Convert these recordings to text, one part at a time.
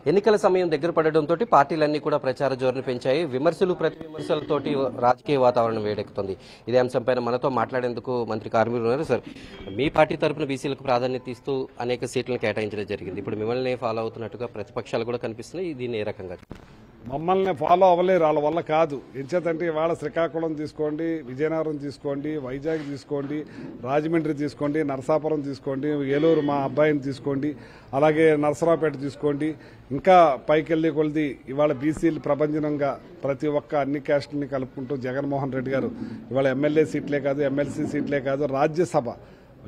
ఎన్నికల సమయం దగ్గర పడడంతో పార్టీలన్నీ కూడా ప్రచార జోరును పెంచాయి. విమర్శలు ప్రతి విమర్శలతోటి రాజకీయ వాతావరణం వేడెక్కుతుంది. ఇదే అంశంపైన మనతో మాట్లాడేందుకు మంత్రి కార్మికులు ఉన్నారు. సార్, మీ పార్టీ తరఫున బీసీలకు ప్రాధాన్యత ఇస్తూ అనేక సీట్లను కేటాయించడం జరిగింది. ఇప్పుడు మిమ్మల్ని ఫాలో అవుతున్నట్టుగా ప్రతిపక్షాలు కూడా కనిపిస్తున్నాయి. దీన్ని ఏ రకంగా? మమ్మల్ని ఫాలో అవ్వలేరు, వాళ్ళ వల్ల కాదు. ఎంచేతంటే ఇవాళ శ్రీకాకుళం తీసుకోండి, విజయనగరం తీసుకోండి, వైజాగ్ తీసుకోండి, రాజమండ్రి తీసుకోండి, నరసాపురం తీసుకోండి, ఏలూరు మా అబ్బాయిని తీసుకోండి, అలాగే నరసరావుపేట తీసుకోండి, ఇంకా పైకెళ్లి కొలిది ఇవాళ బీసీలు ప్రభంజనంగా ప్రతి ఒక్క అన్ని క్యాస్టుల్ని కలుపుకుంటూ జగన్మోహన్ రెడ్డి గారు ఇవాళ ఎమ్మెల్యే సీట్లే కాదు, ఎమ్మెల్సీ సీట్లే కాదు, రాజ్యసభ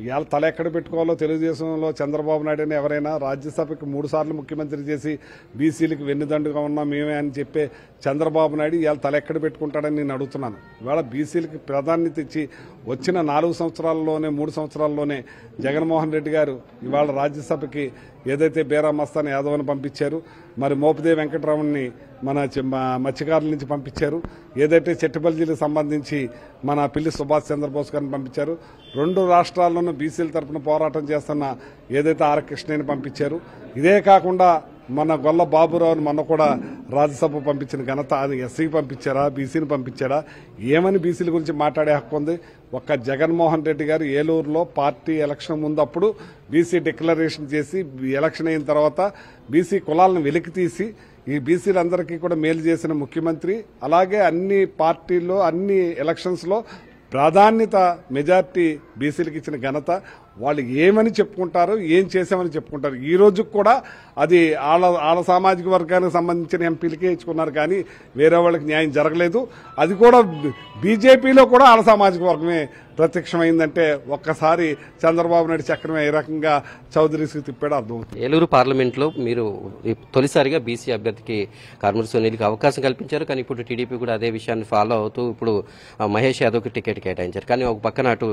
ఇవాళ తల ఎక్కడ పెట్టుకోవాలో తెలుగుదేశంలో చంద్రబాబు నాయుడు అని ఎవరైనా రాజ్యసభకి 3 సార్లు ముఖ్యమంత్రి చేసి బీసీలకు వెన్నుదండుగా ఉన్నాం మేమే అని చెప్పే చంద్రబాబు నాయుడు ఇవాళ తల ఎక్కడ పెట్టుకుంటాడని నేను అడుగుతున్నాను. ఇవాళ బీసీలకి ప్రాధాన్యత ఇచ్చి వచ్చిన 4 సంవత్సరాల్లోనే 3 సంవత్సరాల్లోనే జగన్మోహన్ రెడ్డి గారు ఇవాళ రాజ్యసభకి ఏదైతే బేరా మస్తాన్ యాదవ్ని పంపించారు, మరి మోపిదేవి వెంకటరామన్ని మన మత్స్యకారుల నుంచి పంపించారు, ఏదైతే చెట్టుబల్జీలకు సంబంధించి మన పిల్లి సుభాష్ చంద్రబోస్ గారిని పంపించారు, 2 రాష్ట్రాల్లోనూ బీసీల తరఫున పోరాటం చేస్తున్న ఏదైతే ఆర్ కృష్ణని పంపించారు, ఇదే కాకుండా మన గొల్ల బాబురావుని మొన్న కూడా రాజ్యసభ పంపించిన ఘనత అది ఎస్సీకి పంపించారా, బీసీని పంపించారా, ఏమని బీసీల గురించి మాట్లాడే హక్కు ఉంది? ఒక్క జగన్మోహన్ రెడ్డి గారు ఏలూరులో పార్టీ ఎలక్షన్ ముందప్పుడు బీసీ డిక్లరేషన్ చేసి ఎలక్షన్ అయిన తర్వాత బీసీ కులాలను వెలికి తీసి ఈ బీసీలందరికీ కూడా మేలు చేసిన ముఖ్యమంత్రి. అలాగే అన్ని పార్టీల్లో అన్ని ఎలక్షన్స్లో ప్రాధాన్యత మెజార్టీ బీసీలకు ఇచ్చిన ఘనత. వాళ్ళు ఏమని చెప్పుకుంటారు, ఏం చేశామని చెప్పుకుంటారు. ఈ రోజుకు కూడా అది వాళ్ళ సామాజిక వర్గానికి సంబంధించిన ఎంపీలకే ఇచ్చుకున్నారు, కానీ వేరే వాళ్ళకి న్యాయం జరగలేదు. అది కూడా బీజేపీలో కూడా వాళ్ళ సామాజిక వర్గమే ప్రత్యక్షమైందంటే ఒక్కసారి చంద్రబాబు నాయుడు చక్రమే ఏ రకంగా చౌదరీస్కి తిప్పాడో అర్థమవుతుంది. ఏలూరు పార్లమెంట్లో మీరు తొలిసారిగా బీసీ అభ్యర్థికి కార్మిక సునీల్కి అవకాశం కల్పించారు, కానీ ఇప్పుడు టీడీపీ కూడా అదే విషయాన్ని ఫాలో అవుతూ ఇప్పుడు మహేష్ యాదవ్కి టికెట్ కేటాయించారు. కానీ ఒక పక్కన అటు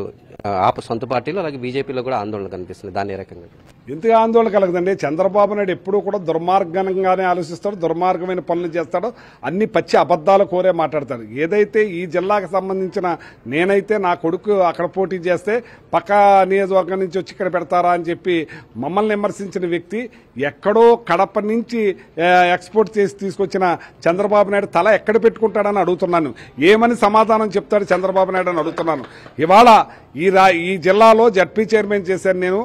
సొంత పార్టీలో అలాగే బీజేపీలో కూడా ఆందోళన కనిపిస్తుంది. దాని ఏ రకంగా? ఎందుకు ఆందోళన కలగదండి? చంద్రబాబు నాయుడు ఎప్పుడూ కూడా దుర్మార్గంగానే ఆలోచిస్తాడు, దుర్మార్గమైన పనులు చేస్తాడు, అన్ని పచ్చి అబద్దాలు కోరే మాట్లాడతాడు. ఏదైతే ఈ జిల్లాకు సంబంధించిన నేనైతే నా కొడుకు అక్కడ పోటీ చేస్తే పక్క నియోజకవర్గం నుంచి వచ్చి ఇక్కడ పెడతారా అని చెప్పి మమ్మల్ని విమర్శించిన వ్యక్తి, ఎక్కడో కడప నుంచి ఎక్స్పోర్ట్ చేసి తీసుకొచ్చిన చంద్రబాబు నాయుడు తల ఎక్కడ పెట్టుకుంటాడని అడుగుతున్నాను. ఏమని సమాధానం చెప్తాడు చంద్రబాబు నాయుడు అని అడుగుతున్నాను. ఇవాళ ఈ జిల్లాలో జడ్పీ చైర్మన్ చేశాను నేను.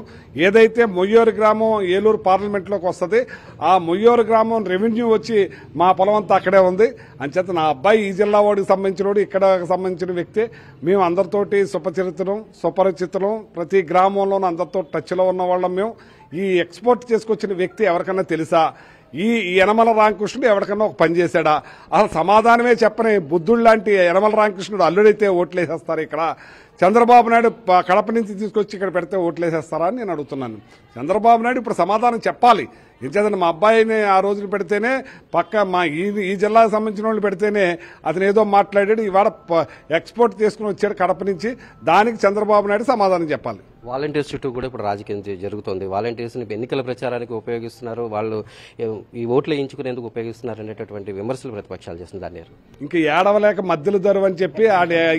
ఏదైతే మొయ్యూరు గ్రామం ఏలూరు పార్లమెంట్లోకి వస్తుంది, ఆ మొయ్యూరు గ్రామం రెవెన్యూ వచ్చి మా పొలం అంతా అక్కడే ఉంది. అంచేత నా అబ్బాయి ఈ జిల్లా వాడికి సంబంధించిన వాడు, ఇక్కడ సంబంధించిన వ్యక్తి. మేము అందరితోటి సుపరిచితులం, ప్రతి గ్రామంలోనూ అందరితో టచ్లో ఉన్న వాళ్ళం. మేము ఈ ఎక్స్పోర్ట్ చేసుకొచ్చిన వ్యక్తి ఎవరికన్నా తెలుసా? ఈ యనమల రామకృష్ణుడు ఎవరికన్నా ఒక పని చేశాడా? అసలు సమాధానమే చెప్పని బుద్ధుడు లాంటి యనమల రామకృష్ణుడు అల్లుడైతే ఓట్లేసేస్తారు. ఇక్కడ చంద్రబాబు నాయుడు కడప నుంచి తీసుకొచ్చి ఇక్కడ పెడితే ఓట్లేసేస్తారా అని నేను అడుగుతున్నాను. చంద్రబాబు నాయుడు ఇప్పుడు సమాధానం చెప్పాలి. ఇంకేదన్నా మా అబ్బాయిని ఆ రోజులు పెడితేనే పక్క మా ఈ జిల్లాకు సంబంధించిన వాళ్ళు పెడితేనే అతను ఏదో మాట్లాడాడు, ఇవాళ ఎక్స్పోర్ట్ చేసుకుని వచ్చాడు కడప నుంచి. దానికి చంద్రబాబు నాయుడు సమాధానం చెప్పాలి. వాలంటీర్స్ చుట్టూ కూడా ఇప్పుడు రాజకీయం జరుగుతోంది. వాలంటీర్స్ని ఎన్నికల ప్రచారానికి ఉపయోగిస్తున్నారు, వాళ్ళు ఈ ఓట్లు వేయించుకునేందుకు ఉపయోగిస్తున్నారు అనేటటువంటి విమర్శలు ప్రతిపక్షాలు చేస్తున్నారు. దాన్ని ఇంకా ఏడవలేక మధ్యలో దరువు అని చెప్పి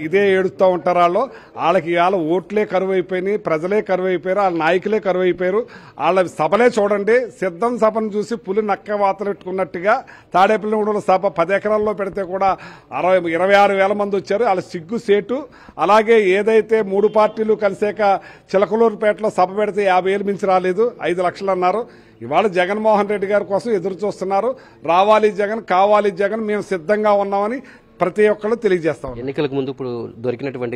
ఇదే ఏడుస్తూ ఉంటారు. వాళ్ళకి ఇవాళ ఓట్లే కరువు అయిపోయినాయి, ప్రజలే కరువు అయిపోయారు, వాళ్ళ నాయకులే కరువు అయిపోయారు. వాళ్ళ సభలే చూడండి, సిద్ధం సభను చూసి పులి నక్క వాతలెట్టుకున్నట్టుగా తాడేపల్లిగూడెంలో సభ 10 ఎకరాల్లో పెడితే కూడా 26,000 మంది వచ్చారు. వాళ్ళ సిగ్గు సేటు. అలాగే ఏదైతే 3 పార్టీలు కలిసాక చిలకలూరుపేటలో సభ పెడితే 50,000 మించి రాలేదు, 5 లక్షలు అన్నారు. ఇవాళ జగన్మోహన్ రెడ్డి గారి కోసం ఎదురు చూస్తున్నారు. రావాలి జగన్, కావాలి జగన్, మేము సిద్ధంగా ఉన్నామని ప్రతి ఒక్కళ్ళు తెలియజేస్తాం. ఎన్నికలకు ముందు ఇప్పుడు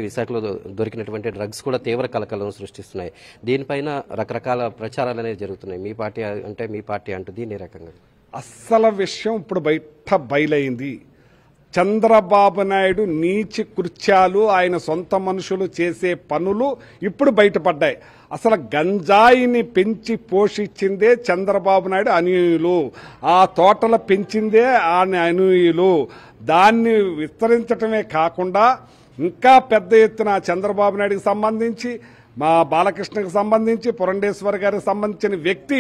విశాఖలో దొరికినటువంటి డ్రగ్స్ కూడా తీవ్ర కలకలం సృష్టిస్తున్నాయి. దీనిపైన రకరకాల ప్రచారాలు అనేవి జరుగుతున్నాయి. మీ పార్టీ అంటూ దీని రకంగా అస్సలు విషయం ఇప్పుడు బయలైంది. చంద్రబాబు నాయుడు నీచి కృత్యాలు, ఆయన సొంత మనుషులు చేసే పనులు ఇప్పుడు బయటపడ్డాయి. అసలు గంజాయిని పెంచి పోషించిందే చంద్రబాబు నాయుడు అనుయులు, ఆ తోటలు పెంచిందే ఆయన అనుయులు. దాన్ని విస్తరించటమే కాకుండా ఇంకా పెద్ద ఎత్తున చంద్రబాబు నాయుడికి సంబంధించి మా బాలకృష్ణకు సంబంధించి పురంధేశ్వర్ గారికి సంబంధించిన వ్యక్తి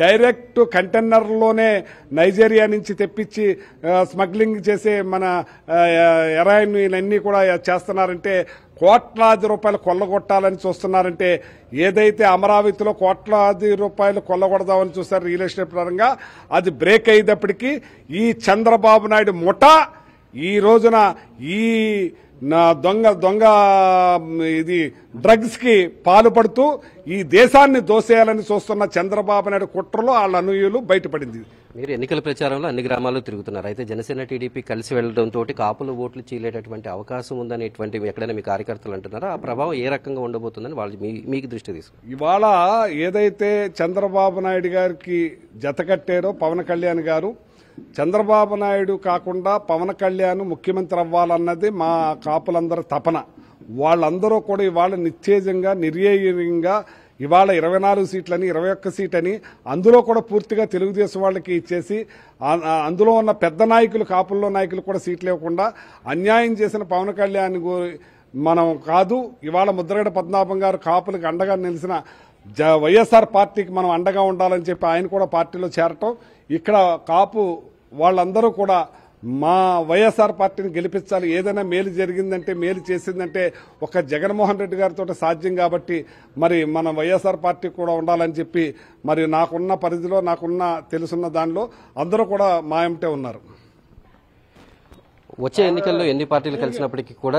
డైరెక్ట్ కంటైనర్లోనే నైజీరియా నుంచి తెప్పించి స్మగ్లింగ్ చేసే మన హెరాయిన్ ఇవన్నీ కూడా చేస్తున్నారంటే, కోట్లాది రూపాయలు కొల్లగొట్టాలని చూస్తున్నారంటే, ఏదైతే అమరావతిలో కోట్లాది రూపాయలు కొల్లగొడదామని చూస్తారు రియల్ ఎస్టేట్ పరంగా, అది బ్రేక్ అయ్యేటప్పటికీ ఈ చంద్రబాబు నాయుడు ముఠా ఈ రోజున ఈ దొంగ ఇది డ్రగ్స్ కి పాల్పడుతూ ఈ దేశాన్ని దోసేయాలని చూస్తున్న చంద్రబాబు నాయుడు కుట్రలో వాళ్ళ అనుయులు బయటపడింది. మీరు ఎన్నికల ప్రచారంలో అన్ని గ్రామాల్లో తిరుగుతున్నారు. అయితే జనసేన టీడీపీ కలిసి వెళ్లడంతో కాపుల ఓట్లు చీలేటటువంటి అవకాశం ఉందనేటువంటి ఎక్కడైనా మీ కార్యకర్తలు అంటున్నారా? ఆ ప్రభావం ఏ రకంగా ఉండబోతుందని వాళ్ళు మీకు దృష్టి తీసుకున్నారు. ఇవాళ ఏదైతే చంద్రబాబు నాయుడు గారికి జతకట్టారో పవన్ కళ్యాణ్ గారు, చంద్రబాబు నాయుడు కాకుండా పవన్ కళ్యాణ్ ముఖ్యమంత్రి అవ్వాలన్నది మా కాపులందరి తపన. వాళ్ళందరూ కూడా ఇవాళ నిశ్చేజంగా నిర్యేయంగా ఇవాళ 24 సీట్లని 21 సీట్ అని అందులో కూడా పూర్తిగా తెలుగుదేశం వాళ్ళకి ఇచ్చేసి అందులో ఉన్న పెద్ద నాయకులు కాపుల్లో నాయకులు కూడా సీట్లు ఇవ్వకుండా అన్యాయం చేసిన పవన్ కళ్యాణ్ మనం కాదు, ఇవాళ ముద్రగడ పద్మనాభం గారు కాపులకు అండగా నిలిచిన వైఎస్ఆర్ పార్టీకి మనం అండగా ఉండాలని చెప్పి ఆయన కూడా పార్టీలో చేరటం, ఇక్కడ కాపు వాళ్ళందరూ కూడా మా వైఎస్ఆర్ పార్టీని గెలిపించాలి, ఏదైనా మేలు జరిగిందంటే మేలు చేసిందంటే ఒక జగన్మోహన్ రెడ్డి గారితో సాధ్యం కాబట్టి మరి మన వైఎస్ఆర్ పార్టీ కూడా ఉండాలని చెప్పి మరి నాకున్న పరిధిలో నాకున్న తెలుసున్న దానిలో అందరూ కూడా మా ఎంటే ఉన్నారు. వచ్చే ఎన్నికల్లో ఎన్ని పార్టీలు కలిసినప్పటికీ కూడా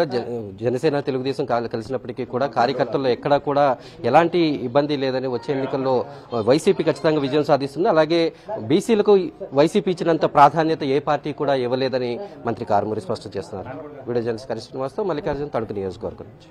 జనసేన తెలుగుదేశం కలిసినప్పటికీ కూడా కార్యకర్తల్లో ఎక్కడా కూడా ఎలాంటి ఇబ్బంది లేదని, వచ్చే ఎన్నికల్లో వైసీపీ ఖచ్చితంగా విజయం సాధిస్తుంది. అలాగే బీసీలకు వైసీపీ ఇచ్చినంత ప్రాధాన్యత ఏ పార్టీ కూడా ఇవ్వలేదని మంత్రి కారుమూరి స్పష్టం చేస్తున్నారు. వీడియో జర్నలిస్ట్ కరిష్ణ వాస్తవ్, మల్లికార్జున, తణుకు నియోజకవర్గం నుంచి.